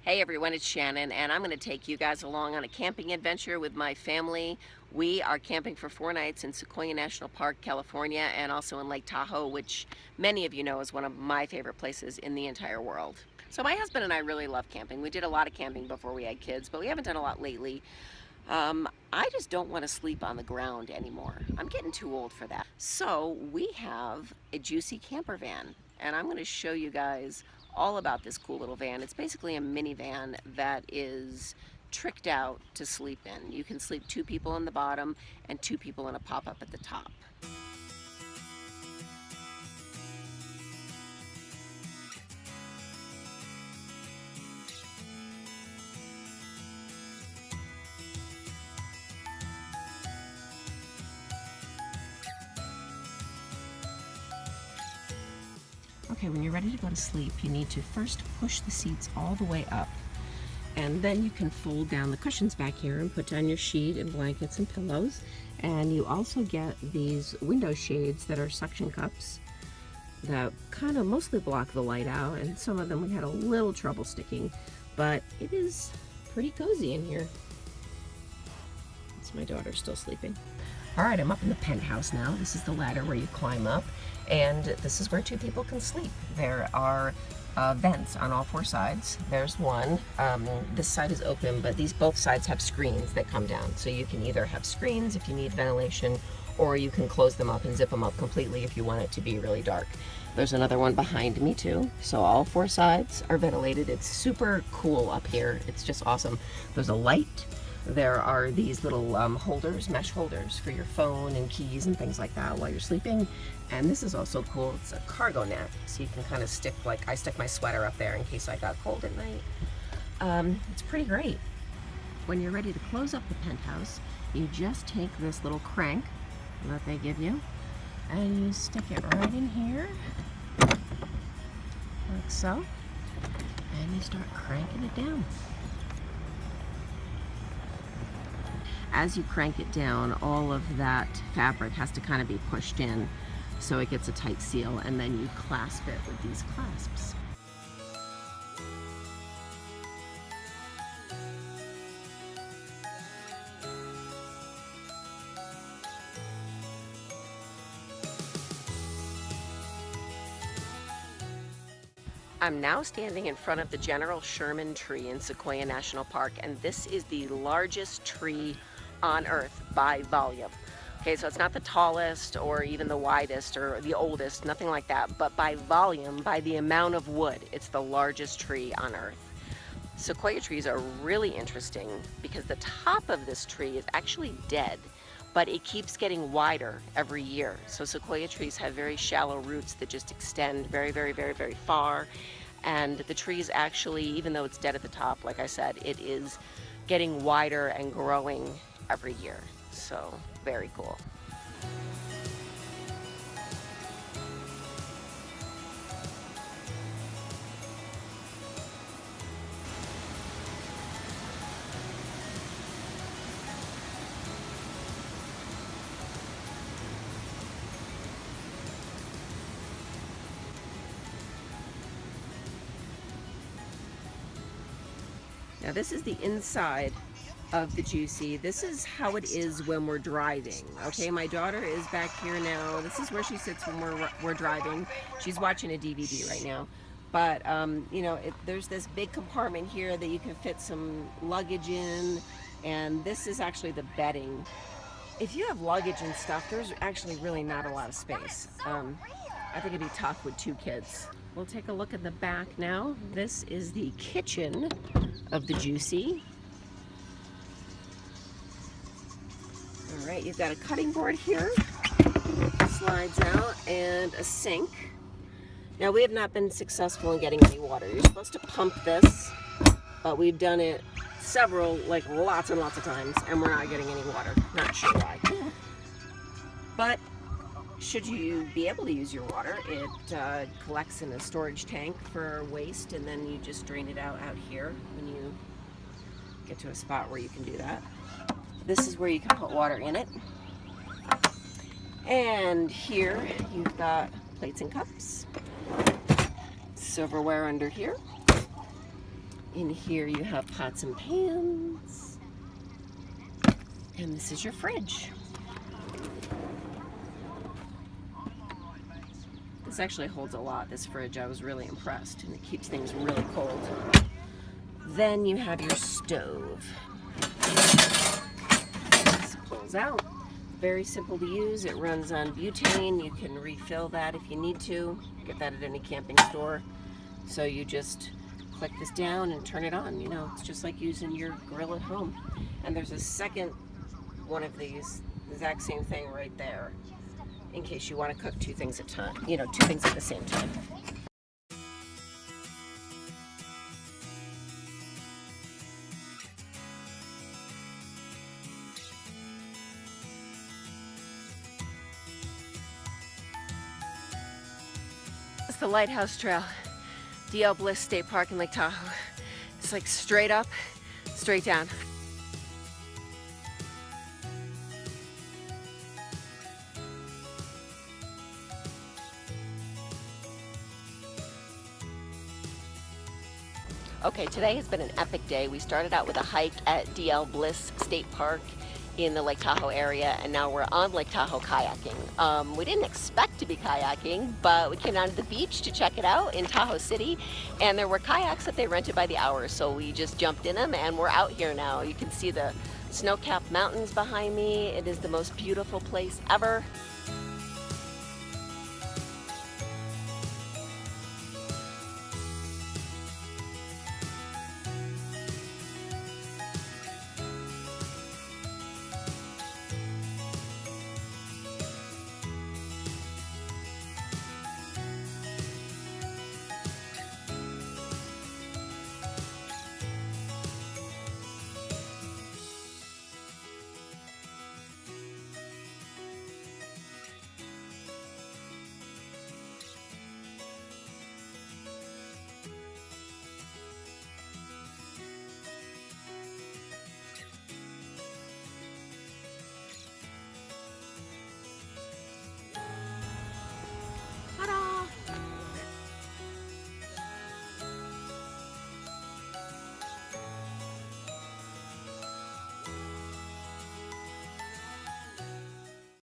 Hey everyone, it's Shannon, and I'm going to take you guys along on a camping adventure with my family. We are camping for 4 nights in Sequoia National Park, California, and also in Lake Tahoe, which many of you know is one of my favorite places in the entire world. So my husband and I really love camping. We did a lot of camping before we had kids, but we haven't done a lot lately. I just don't want to sleep on the ground anymore. I'm getting too old for that. So we have a JUCY camper van, and I'm going to show you guys all about this cool little van. It's basically a minivan that is tricked out to sleep in. You can sleep 2 people on the bottom and 2 people in a pop-up at the top. Okay, when you're ready to go to sleep, you need to first push the seats all the way up. And then you can fold down the cushions back here and put down your sheet and blankets and pillows. And you also get these window shades that are suction cups that kind of mostly block the light out. And some of them we had a little trouble sticking, but it is pretty cozy in here. It's my daughter still sleeping. All right, I'm up in the penthouse now. This is the ladder where you climb up, and this is where 2 people can sleep. There are vents on all 4 sides. There's one. This side is open, but both sides have screens that come down. So you can either have screens if you need ventilation, or you can close them up and zip them up completely if you want it to be really dark. There's another one behind me too. So all 4 sides are ventilated. It's super cool up here. It's just awesome. There's a light. There are these little holders, mesh holders for your phone and keys and things like that while you're sleeping. And this is also cool. It's a cargo net, so you can kind of stick, like I stick my sweater up there in case I got cold at night. It's pretty great. When you're ready to close up the penthouse, you just take this little crank that they give you, and you stick it right in here, like so, and you start cranking it down. As you crank it down, all of that fabric has to kind of be pushed in so it gets a tight seal, and then you clasp it with these clasps. I'm now standing in front of the General Sherman tree in Sequoia National Park, and this is the largest tree on Earth by volume. Okay, so it's not the tallest or even the widest or the oldest, nothing like that, but by volume, by the amount of wood, it's the largest tree on Earth. Sequoia trees are really interesting because the top of this tree is actually dead, but it keeps getting wider every year. So sequoia trees have very shallow roots that just extend very, very, very, very far. And the tree is actually, even though it's dead at the top, like I said, it is getting wider and growing every year. So very cool. Now this is the inside of the JUCY. This is how it is when we're driving. Okay, my daughter is back here now. This is where she sits when we're driving. She's watching a DVD right now. But you know, there's this big compartment here that you can fit some luggage in, and this is actually the bedding. If you have luggage and stuff, there's actually really not a lot of space. I think it'd be tough with 2 kids. We'll take a look at the back now. This is the kitchen of the JUCY. All right, you've got a cutting board here, slides out, and a sink. Now we have not been successful in getting any water. You're supposed to pump this, but we've done it several, like lots and lots of times, and we're not getting any water. Not sure why. But should you be able to use your water, it collects in a storage tank for waste, and then you just drain it out here when you get to a spot where you can do that. This is where you can put water in it. And here you've got plates and cups, silverware under here, In here you have pots and pans. And this is your fridge. This actually holds a lot, this fridge. I was really impressed, and it keeps things really cold. Then you have your stove. This pulls out. Very simple to use. It runs on butane. You can refill that if you need to. Get that at any camping store. So you just click this down and turn it on. You know, it's just like using your grill at home. And there's a second one of these, exact same thing right there, in case you want to cook two things at a time. You know, two things at the same time. It's the Lighthouse Trail, DL Bliss State Park in Lake Tahoe. It's like straight up, straight down. Okay, today has been an epic day. We started out with a hike at DL Bliss State Park in the Lake Tahoe area, and now we're on Lake Tahoe kayaking. We didn't expect to be kayaking, but we came down to the beach to check it out in Tahoe City, and there were kayaks that they rented by the hour, so we just jumped in them and we're out here now. You can see the snow-capped mountains behind me. It is the most beautiful place ever.